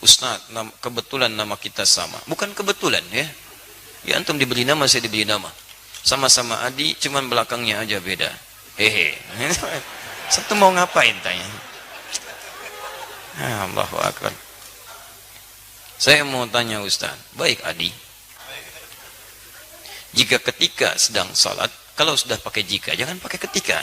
Ustaz, kebetulan nama kita sama. Bukan kebetulan ya. Ya antum diberi nama, saya diberi nama. Sama-sama Adi, cuman belakangnya aja beda. Hehe. Satu mau ngapain tanya? Allahu Akbar. Saya mau tanya Ustaz, baik Adi. Jika ketika sedang salat, kalau sudah pakai jika, jangan pakai ketika.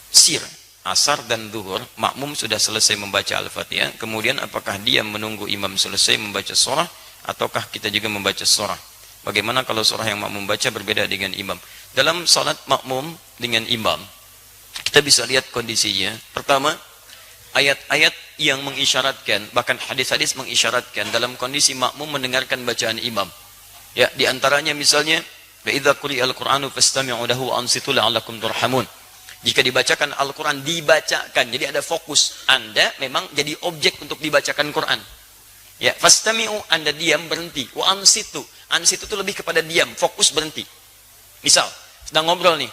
Sir, asar dan zuhur, makmum sudah selesai membaca Al-Fatihah, kemudian apakah dia menunggu imam selesai membaca surah, ataukah kita juga membaca surah? Bagaimana kalau surah yang makmum baca berbeda dengan imam? Dalam salat makmum dengan imam, kita bisa lihat kondisinya. Pertama, ayat-ayat yang mengisyaratkan, bahkan hadis-hadis mengisyaratkan dalam kondisi makmum mendengarkan bacaan imam. Ya, di antaranya misalnya, wa idza quri'al Qur'anu fastami'u lahu wa ansitu la'allakum turhamun. Jika dibacakan Al-Quran, dibacakan, jadi ada fokus. Anda memang jadi objek untuk dibacakan Quran. Ya, fastami'u, Anda diam, berhenti. Wa ansitu, ansitu itu lebih kepada diam, fokus, berhenti. Misal, sedang ngobrol nih,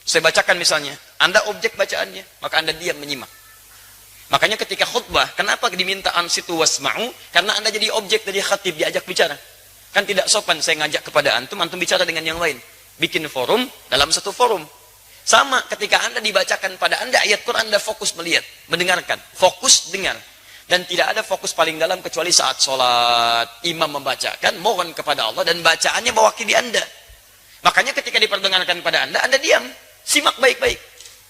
saya bacakan misalnya, Anda objek bacaannya, maka Anda diam menyimak. Makanya ketika khutbah, kenapa diminta ansitu wasma'u? Karena Anda jadi objek dari khatib, diajak bicara. Kan tidak sopan saya ngajak kepada antum, antum bicara dengan yang lain. Bikin forum dalam satu forum. Sama ketika Anda dibacakan pada Anda ayat Quran, Anda fokus melihat, mendengarkan, fokus dengar. Dan tidak ada fokus paling dalam kecuali saat sholat, imam membacakan, mohon kepada Allah, dan bacaannya mewakili Anda. Makanya ketika diperdengarkan pada Anda diam, simak baik-baik.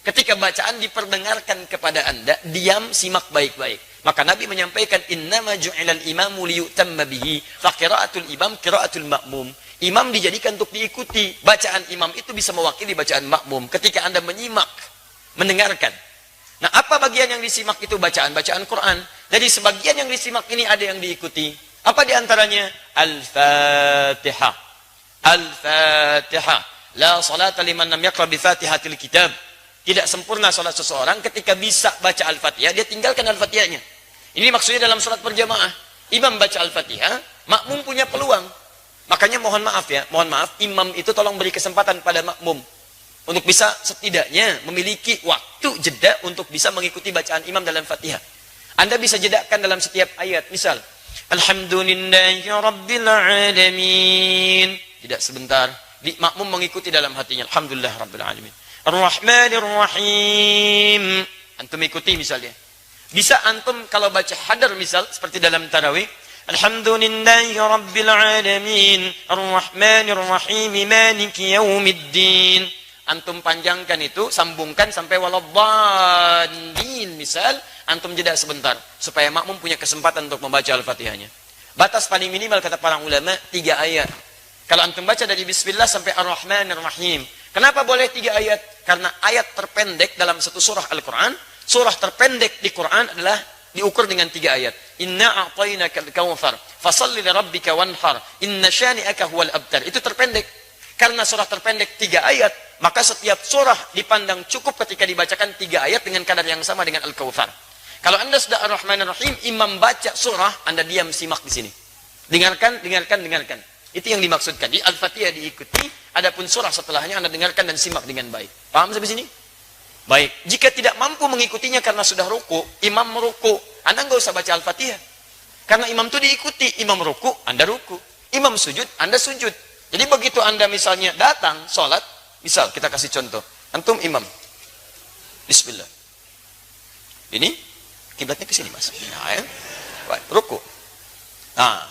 Ketika bacaan diperdengarkan kepada Anda, diam, simak baik-baik. Maka Nabi menyampaikan, innama ju'ilal imamu liyutamma bihi, fa qira'atul imam qira'atul ma'mum. Imam dijadikan untuk diikuti. Bacaan imam itu bisa mewakili bacaan makmum. Ketika Anda menyimak, mendengarkan. Nah, apa bagian yang disimak itu? Bacaan-bacaan Quran. Jadi sebagian yang disimak ini ada yang diikuti. Apa diantaranya? Al-Fatihah. Al-Fatihah. La salata liman lam yaqra bi Fatihatil kitab. Tidak sempurna salat seseorang ketika bisa baca Al-Fatihah, dia tinggalkan Al-Fatihahnya. Ini maksudnya dalam salat berjamaah. Imam baca Al-Fatihah, makmum punya peluang. Makanya mohon maaf ya, mohon maaf, imam itu tolong beri kesempatan pada makmum untuk bisa setidaknya memiliki waktu jeda untuk bisa mengikuti bacaan imam dalam Fatihah. Anda bisa jedakan dalam setiap ayat. Misal, Alhamdulillahi Rabbil Alamin. Tidak sebentar, makmum mengikuti dalam hatinya. Alhamdulillah Rabbil Alamin. Ar-Rahmanir Rahim. Antum ikuti misalnya. Bisa antum kalau baca hadar misal seperti dalam tarawih, Alhamdulillahi Rabbil Alamin, Ar-Rahmanir Rahim, Maliki Yaumiddin. Antum panjangkan itu, sambungkan sampai waladdallin misal, antum jeda sebentar supaya makmum punya kesempatan untuk membaca Al-Fatihahnya. Batas paling minimal kata para ulama 3 ayat. Kalau antum baca dari bismillah sampai Ar-Rahmanir Rahim. Kenapa boleh 3 ayat? Karena ayat terpendek dalam satu surah Al-Quran, surah terpendek di Quran adalah diukur dengan 3 ayat. Inna a'tainakal kautsar fashalli lirabbika wanhar inna syani'aka huwal abtar. Itu terpendek. Karena surah terpendek 3 ayat, maka setiap surah dipandang cukup ketika dibacakan 3 ayat dengan kadar yang sama dengan Al-Kautsar. Kalau Anda sudah Ar-Rahmanir Rahim, imam baca surah, Anda diam simak di sini. Dengarkan, dengarkan, dengarkan. Itu yang dimaksudkan. Di Al-Fatihah diikuti, adapun surah setelahnya Anda dengarkan dan simak dengan baik. Paham sampai sini? Baik, jika tidak mampu mengikutinya karena sudah ruku, imam meruku, Anda nggak usah baca Al-Fatihah. Karena imam itu diikuti, imam ruku, Anda ruku. Imam sujud, Anda sujud. Jadi begitu Anda misalnya datang, sholat, misal kita kasih contoh, antum imam. Bismillah. Ini, kiblatnya ke sini mas. Nah, ya. Baik, ruku. Nah,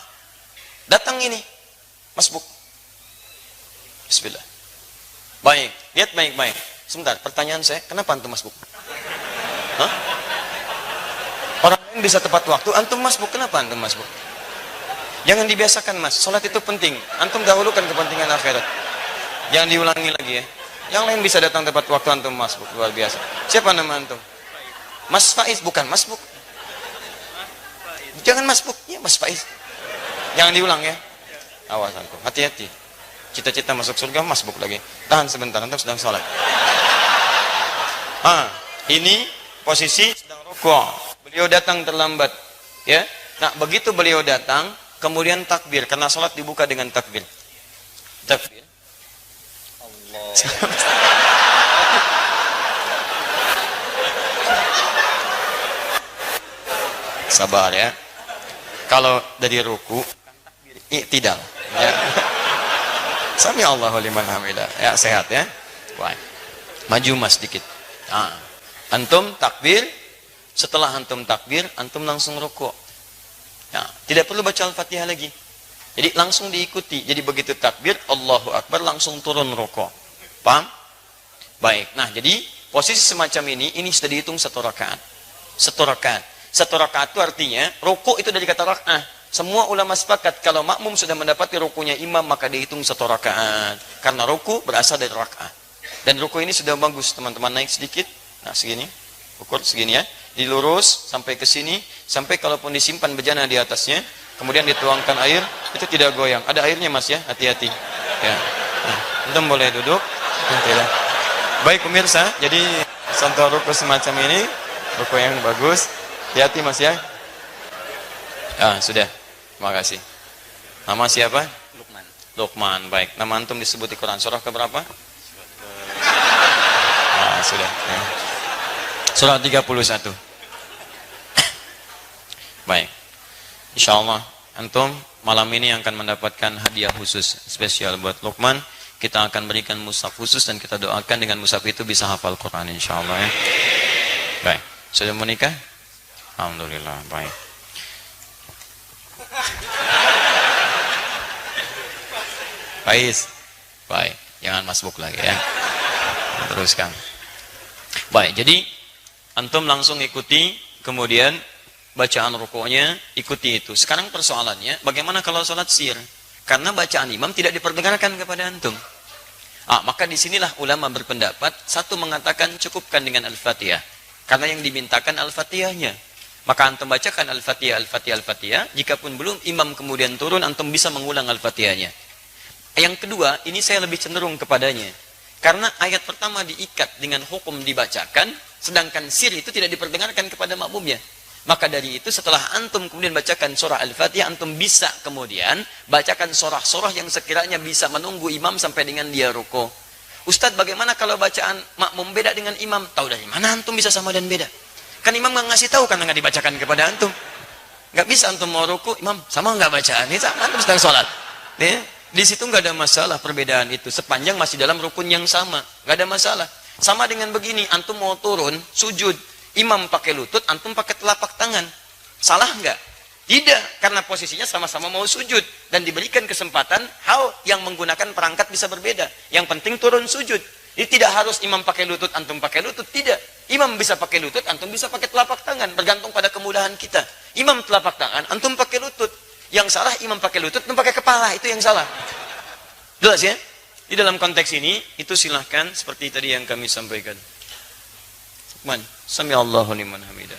datang ini, masbuk. Bismillah. Baik, lihat baik-baik. Sebentar, pertanyaan saya, kenapa antum masbuk? Hah? Orang lain bisa tepat waktu, antum masbuk, kenapa antum masbuk? Jangan dibiasakan mas, sholat itu penting. Antum dahulukan kepentingan akhirat. Jangan diulangi lagi ya. Yang lain bisa datang tepat waktu, antum masbuk, luar biasa. Siapa nama antum? Mas Faiz, bukan masbuk. Jangan masbuk, ya Mas Faiz. Jangan diulang ya. Awas antum, hati-hati. Cita-cita masuk surga, masbuk lagi. Tahan sebentar, antum sedang sholat. Ini posisi sedang rukuk. Beliau datang terlambat, ya. Nah, begitu beliau datang, kemudian takbir, karena sholat dibuka dengan takbir. Takbir. Allah. Sabar ya. Kalau dari ruku, i'tidal. Ya. Sami Allahu liman hamidah. Ya, sehat ya. Baik. Maju mas sedikit. Nah, antum takbir, setelah antum takbir, antum langsung rukuk. Nah, tidak perlu baca Al-Fatihah lagi. Jadi langsung diikuti. Jadi begitu takbir, Allahu Akbar, langsung turun rukuk. Paham? Baik. Nah, jadi posisi semacam ini sudah dihitung 1 rakaat. 1 rakaat. 1 rakaat itu artinya, rukuk itu dari kata rak'ah. Semua ulama sepakat, kalau makmum sudah mendapati rukunya imam, maka dihitung 1 rakaat. Karena ruku berasal dari rak'ah. Dan ruku ini sudah bagus, teman-teman naik sedikit. Nah, segini. Ukur segini ya. Dilurus sampai ke sini, sampai kalaupun disimpan bejana di atasnya, kemudian dituangkan air, itu tidak goyang. Ada airnya mas ya, hati-hati. Ya. Nah, antum boleh duduk. Tidak. Baik pemirsa, jadi contoh ruku semacam ini, ruku yang bagus. Hati-hati mas ya. Ah, sudah. Terima kasih. Nama siapa? Lukman. Lukman. Baik. Nama antum disebut di Quran surah keberapa? Ah, sudah. Ya. Surah 31. Baik. Insyaallah antum malam ini akan mendapatkan hadiah khusus spesial buat Lukman. Kita akan berikan mushaf khusus dan kita doakan dengan mushaf itu bisa hafal Quran insyaallah ya. Baik. Sudah menikah? Alhamdulillah. Baik. Faiz. Baik. Jangan masbuk lagi ya. Teruskan. Baik. Jadi antum langsung ikuti, kemudian bacaan rukuknya ikuti itu. Sekarang persoalannya, bagaimana kalau sholat sir? Karena bacaan imam tidak diperdengarkan kepada antum. Maka disinilah ulama berpendapat, satu mengatakan cukupkan dengan Al-Fatihah. Karena yang dimintakan Al-Fatihahnya. Maka antum bacakan Al-Fatihah, Al-Fatihah, Al-Fatihah. Jikapun belum imam kemudian turun, antum bisa mengulang Al-Fatihahnya. Yang kedua, ini saya lebih cenderung kepadanya. Karena ayat pertama diikat dengan hukum dibacakan, sedangkan sir itu tidak diperdengarkan kepada makmumnya. Maka dari itu setelah antum kemudian bacakan surah Al-Fatihah, antum bisa kemudian bacakan surah-surah yang sekiranya bisa menunggu imam sampai dengan dia ruku. Ustadz, bagaimana kalau bacaan makmum beda dengan imam? Tahu dari mana antum bisa sama dan beda? Kan imam nggak ngasih tahu karena nggak dibacakan kepada antum. Nggak bisa antum mau ruku, imam sama nggak bacaan? Ini sama antum sedang sholat. Di situ nggak ada masalah perbedaan itu, sepanjang masih dalam rukun yang sama, nggak ada masalah. Sama dengan begini, antum mau turun sujud, imam pakai lutut, antum pakai telapak tangan, salah nggak? Tidak, karena posisinya sama-sama mau sujud dan diberikan kesempatan hal yang menggunakan perangkat bisa berbeda. Yang penting turun sujud. Jadi tidak harus imam pakai lutut, antum pakai lutut, tidak. Imam bisa pakai lutut, antum bisa pakai telapak tangan, bergantung pada kemudahan kita. Imam telapak tangan, antum pakai lutut. Yang salah imam pakai lutut, antum pakai kepala, itu yang salah. Jelas ya? Di dalam konteks ini, itu silahkan seperti tadi yang kami sampaikan. Man, sami Allahu liman hamidah.